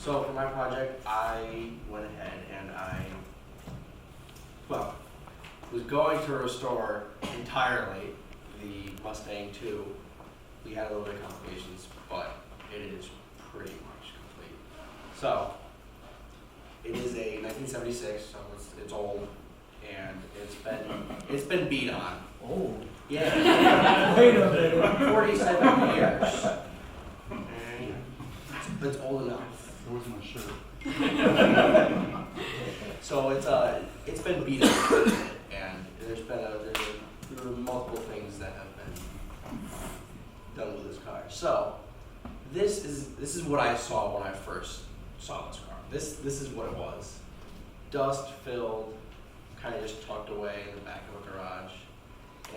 So for my project, I went ahead and was going to restore entirely the Mustang 2. We had a little bit of complications, but it is pretty much complete. So it is a 1976, so it's old, and it's been beat on. Oh. Yeah. Wait a minute. 47 years. And it's old enough. Where's my shirt? So it's been beat up, and there were multiple things that have been done with this car. So this is what I saw when I first saw this car. This is what it was. Dust filled, kind of just tucked away in the back of a garage,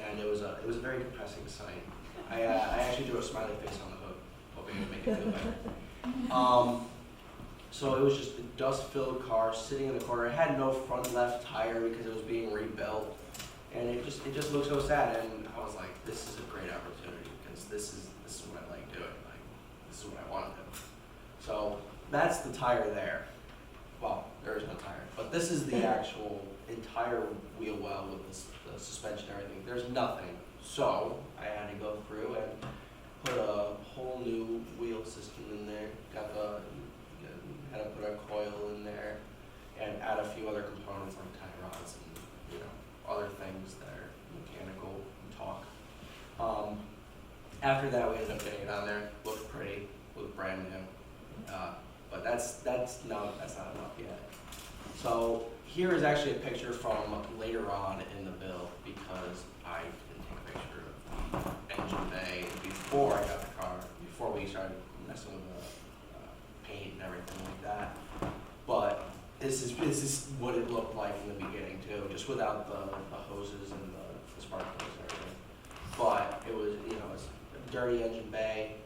and it was a very depressing sight. I actually drew a smiley face on the hood, hoping it would make it feel better. So it was just a dust-filled car sitting in the corner. It had no front left tire because it was being rebuilt, and it just looked so sad. And I was like, this is a great opportunity because this is what I like doing. Like, this is what I want to do. So that's the tire there. Well, there is no tire, but this is the actual entire wheel well with the suspension and everything. There's nothing. So I had to go through and put a whole new wheel system in there. Had to put a coil in there and add a few other components like tie rods and other things that are mechanical and talk. After that, we ended up getting it on there. Looked pretty, looked brand new. But that's not enough yet. So here is actually a picture from later on in the build because I didn't take a picture of the engine bay before I got the car, before we started messing with the paint and everything like that. But this is what it looked like in the beginning too, just without the hoses and the spark plugs and everything. But it was, it's a dirty engine bay,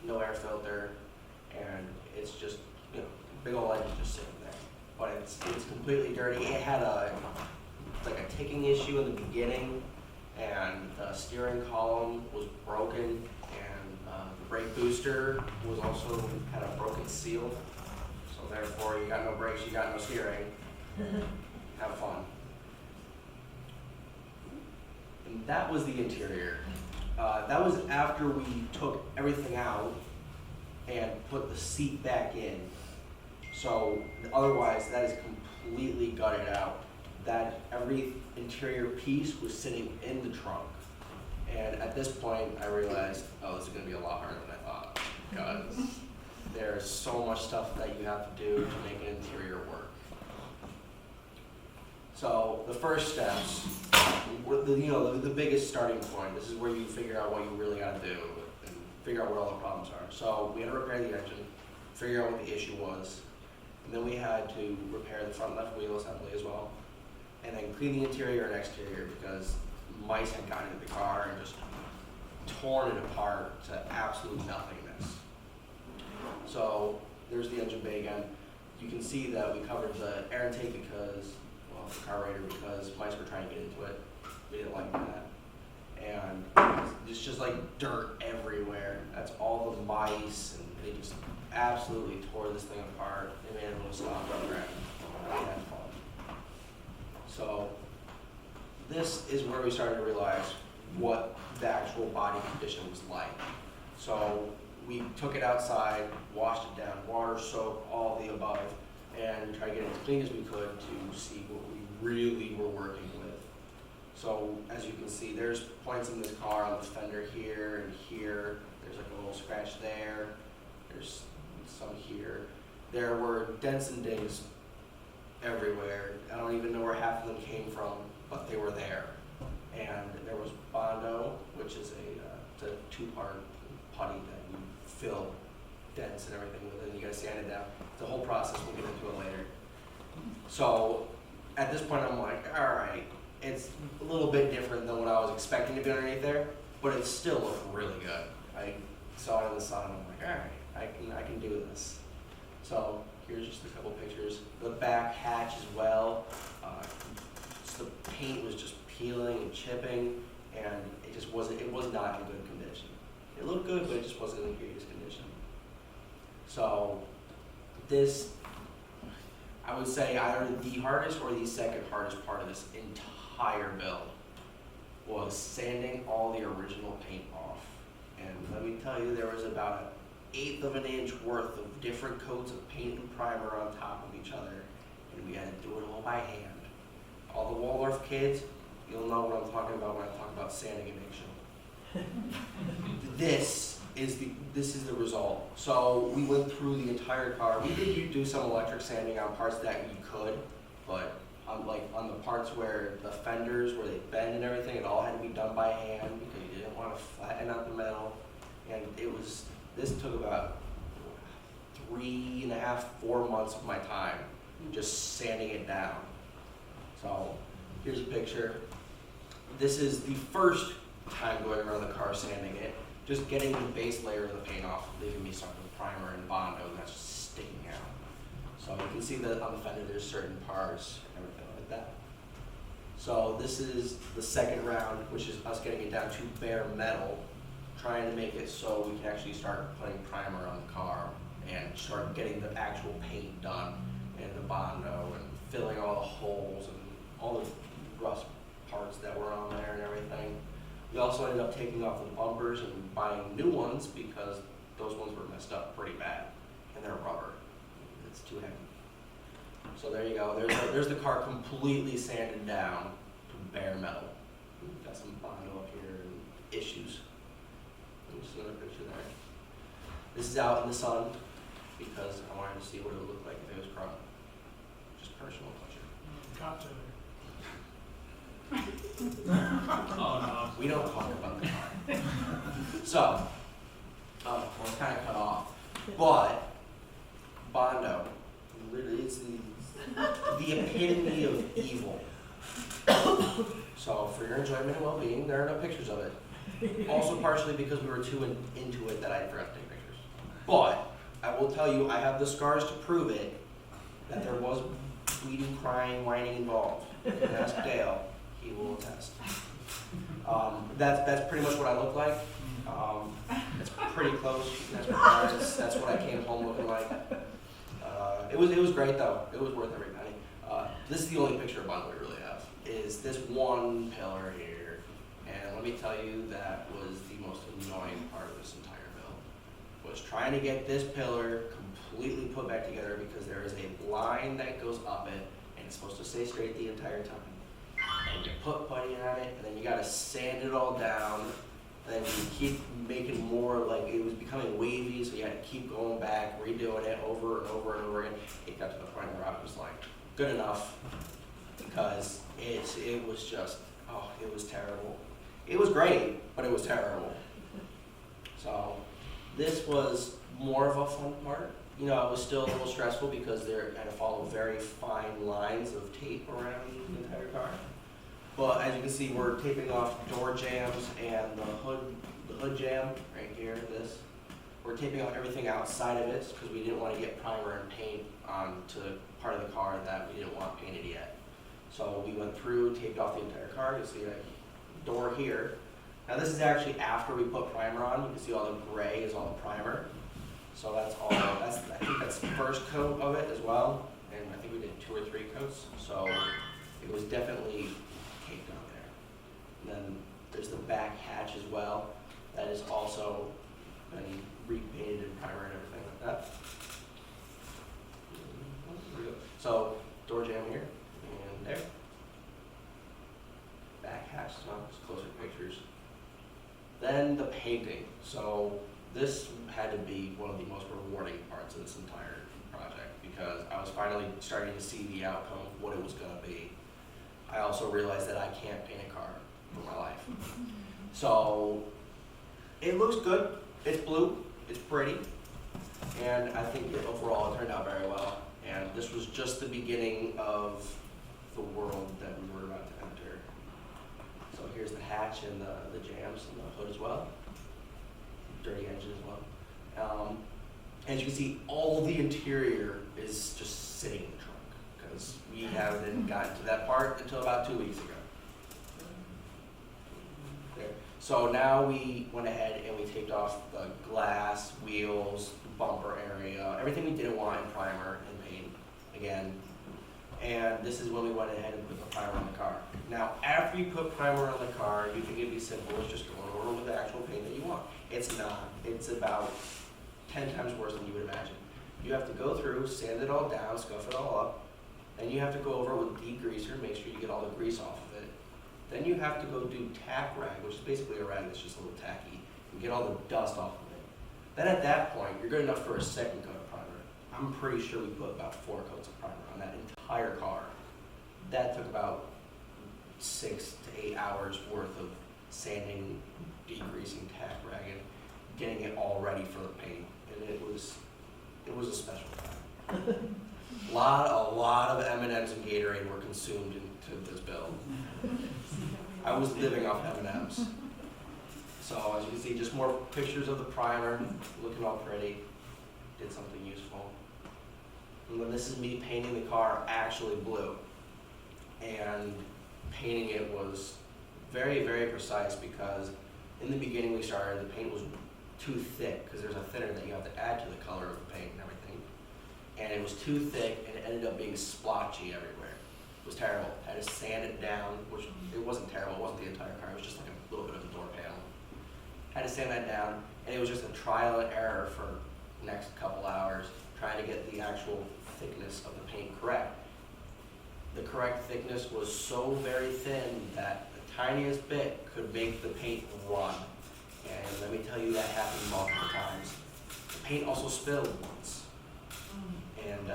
no air filter, and it's just, big old engine just sitting there. But it's completely dirty. It had a ticking issue in the beginning, and the steering column was broken, and the brake booster was also had a broken seal. So therefore, you got no brakes, you got no steering. Have fun. And that was the interior. That was after we took everything out and put the seat back in. So otherwise, that is completely gutted out. That every interior piece was sitting in the trunk. And at this point, I realized, oh, this is going to be a lot harder than I thought, because there's so much stuff that you have to do to make an interior work. So the first steps, were the biggest starting point. This is where you figure out what you really got to do and figure out what all the problems are. So we had to repair the engine, figure out what the issue was, and then we had to repair the front left wheel assembly as well, and then clean the interior and exterior because mice had gotten into the car and just torn it apart to absolute nothingness. So there's the engine bay again. You can see that we covered the air intake because, the carburetor, because mice were trying to get into it. We didn't like that. And it's just like dirt everywhere. That's all the mice, and they just absolutely tore this thing apart. They made a little stop rubber and we had fun. So this is where we started to realize what the actual body condition was like. So we took it outside, washed it down, water soaked, all the above, and we tried to get it as clean as we could to see what we really were working with. So as you can see, there's points in this car on the fender here and here. There's like a little scratch there. There's some here. There were dents and dings everywhere. I don't even know where half of them came from, but they were there. And there was Bondo, which is it's a two-part putty that you fill dents and everything with, and you gotta sand it down. It's a whole process. We'll get into it later. So at this point, I'm like, all right, it's a little bit different than what I was expecting to be underneath there, but it still looked really good. I saw it in the sun. I'm like, all right, I can do this. So here's just a couple pictures. The back hatch as well. The paint was just peeling and chipping, and it was not in good condition. It looked good, but it just wasn't in the greatest condition. So this, I would say either the hardest or the second hardest part of this entire build was sanding all the original paint off. And let me tell you, there was about 1/8 of an inch worth of different coats of paint and primer on top of each other, and we had to do it all by hand. All the Waldorf kids, you'll know what I'm talking about when I talk about sanding an eggshell. This is the result. So we went through the entire car. We did do some electric sanding on parts that you could, but on the parts where the fenders, where they bend and everything, it all had to be done by hand because you didn't want to flatten out the metal. And this took about 3.5, 4 months of my time just sanding it down. So here's a picture. This is the first time going around the car sanding it, just getting the base layer of the paint off, leaving me some of the primer and Bondo, and that's just sticking out. So you can see that on the fender there's certain parts and everything like that. So this is the second round, which is us getting it down to bare metal, trying to make it so we can actually start putting primer on the car and start getting the actual paint done and the Bondo and filling all the holes and all the rust parts that were on there and everything. We also ended up taking off the bumpers and buying new ones because those ones were messed up pretty bad, and they're rubber. It's too heavy. So there you go. There's the car completely sanded down to bare metal. We've got some Bondo up here and issues. There's another picture there. This is out in the sun because I wanted to see what it would look like if it was chrome. Just personal pleasure. Gotcha. Oh, We don't talk about the car. So, I was kind of cut off, but Bondo, literally, it's the epitome of evil. So, for your enjoyment and well-being, there are no pictures of it. Also, partially because we were too into it that I forgot to take pictures. But I will tell you, I have the scars to prove it that there was bleeding, crying, whining involved. You can ask Dale. He will attest. That's pretty much what I look like. It's pretty close. That's what I came home looking like. It was great though. It was worth every penny. This is the only picture of Bondo we really have. Is this one pillar here, and let me tell you, that was the most annoying part of this entire build. Was trying to get this pillar completely put back together because there is a line that goes up it, and it's supposed to stay straight the entire time. And you put putty on it, and then you gotta sand it all down, and then you keep making more, like it was becoming wavy, so you had to keep going back, redoing it over and over and over again. It got to the point where I was like, good enough, because it was just, oh, it was terrible. It was great, but it was terrible. So this was more of a fun part. You know, it was still a little stressful because there had to follow very fine lines of tape around the entire car. But as you can see, we're taping off door jams and the hood jam right here, this. We're taping off everything outside of it because we didn't want to get primer and paint onto part of the car that we didn't want painted yet. So we went through, taped off the entire car. You'll see a door here. Now this is actually after we put primer on. You can see all the gray is all the primer. So that's all, I think that's the first coat of it as well. And I think we did 2 or 3 coats. So it was definitely caked on there. And then there's the back hatch as well. That is also been repainted and primer and everything like that. So door jam here and there. Back hatch as well, just closer pictures. Then the painting. So this had to be one of the most rewarding parts of this entire project because I was finally starting to see the outcome of what it was going to be. I also realized that I can't paint a car for my life. So it looks good. It's blue. It's pretty. And I think that overall it turned out very well. And this was just the beginning of the world that we were about to enter. So here's the hatch and the jams and the hood as well. Dirty engine as well. As you can see, all the interior is just sitting in the trunk because we haven't gotten to that part until about 2 weeks ago. There. So now we went ahead and we taped off the glass, wheels, the bumper area, everything we didn't want in primer and paint, again. And this is when we went ahead and put the primer on the car. Now, after you put primer on the car, you think it'd be simple, it's just going over with the actual paint that you want. It's not. It's about 10 times worse than you would imagine. You have to go through, sand it all down, scuff it all up, then you have to go over with degreaser, make sure you get all the grease off of it. Then you have to go do tack rag, which is basically a rag that's just a little tacky, and get all the dust off of it. Then at that point, you're good enough for a second coat of primer. I'm pretty sure we put about 4 coats of primer on that entire car. That took about 6 to 8 hours worth of sanding, degreasing, tack ragging, getting it all ready for the paint, and it was a special time. A lot of M&Ms and Gatorade were consumed into this build. I was living off M&Ms. So as you can see, just more pictures of the primer, looking all pretty. Did something useful. And then this is me painting the car actually blue. And painting it was very, very precise because in the beginning we started, the paint was too thick because there's a thinner that you have to add to the color of the paint and everything. And it was too thick and it ended up being splotchy everywhere. It was terrible. I had to sand it down, which it wasn't terrible, it wasn't the entire car, it was just like a little bit of the door panel. I had to sand that down, and it was just a trial and error for the next couple hours, trying to get the actual thickness of the paint correct. The correct thickness was so very thin that the tiniest bit could make the paint run. And let me tell you, that happened multiple times. The paint also spilled once. And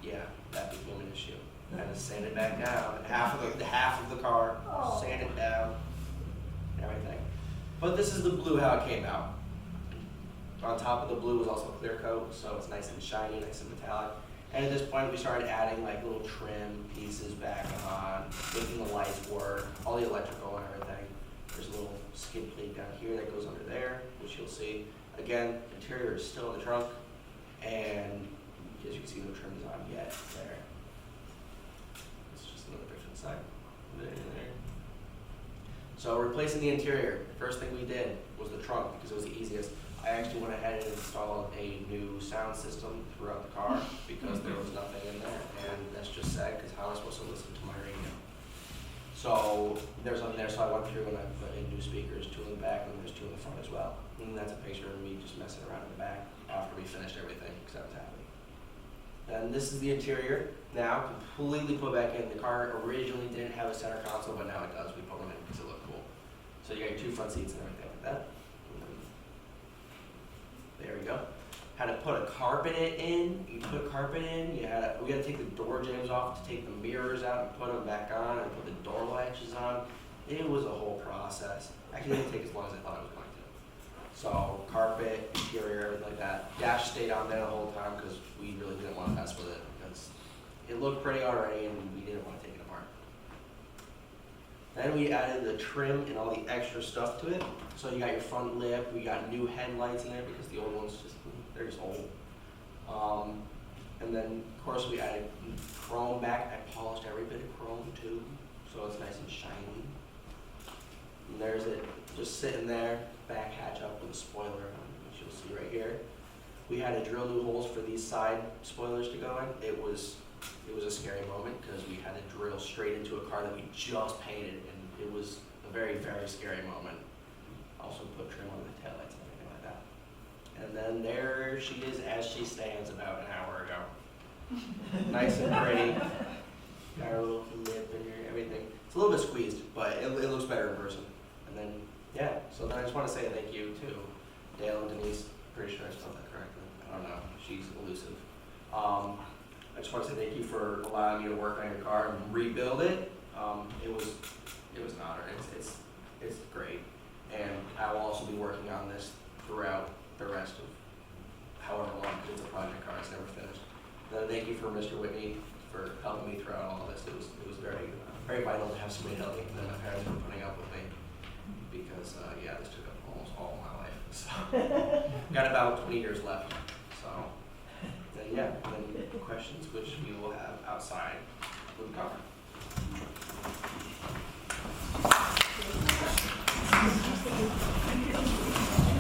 yeah, that became an issue. I had to sand it back down, and half of the car, sand it down, and everything. But this is the blue how it came out. On top of the blue was also a clear coat, so it's nice and shiny, nice and metallic. And at this point, we started adding like little trim pieces back on, making the lights work, all the electrical and everything. There's a little skid plate down here that goes under there, which you'll see. Again, interior is still in the trunk, and as you can see, no trim is on yet there. It's just another picture inside. There. So replacing the interior, the first thing we did was the trunk because it was the easiest. I actually went ahead and installed a new sound system throughout the car because there was nothing in there, and that's just sad because how am I supposed to listen to my radio? So there's on there, so I went through and I put in new speakers, 2 in the back, and there's 2 in the front as well. And that's a picture of me just messing around in the back after we finished everything because I was happy. And this is the interior now, completely put back in. The car originally didn't have a center console, but now it does. We put them in because it looked cool. So you got your 2 front seats and everything like that. There we go. Had to put a carpet in. You put carpet in. We had to take the door jambs off to take the mirrors out and put them back on and put the door latches on. It was a whole process. Actually, it didn't take as long as I thought it was going to. So carpet, interior, everything like that. Dash stayed on there the whole time because we really didn't want to mess with it because it looked pretty already and we didn't want to take it apart. Then we added the trim and all the extra stuff to it. So you got your front lip, we got new headlights in there because the old ones they're just old. And then of course we added chrome back. I polished every bit of chrome too, so it's nice and shiny. And there's it, just sitting there, back hatch up with a spoiler, which you'll see right here. We had to drill new holes for these side spoilers to go in. It was a scary moment because we had to drill straight into a car that we just painted, and it was a very, very scary moment. Also put trim on the taillights and everything like that. And then there she is as she stands about an hour ago. Nice and pretty. Got her little lip in here, everything. It's a little bit squeezed, but it looks better in person. And then, yeah, so then I just want to say thank you to Dale and Denise. Pretty sure I spelled that correctly. I don't know, she's elusive. I just want to say thank you for allowing me to work on your car and rebuild it. It was an honor. It's great. And I will also be working on this throughout the rest of however long, because it's a project car, it's never finished. Then thank you for Mr. Whitney for helping me throughout all of this. It was very, very vital to have somebody help me, and then my parents were putting up with me because yeah, this took up almost all of my life. So got about 20 years left. So then yeah, then questions which we will have outside with the car.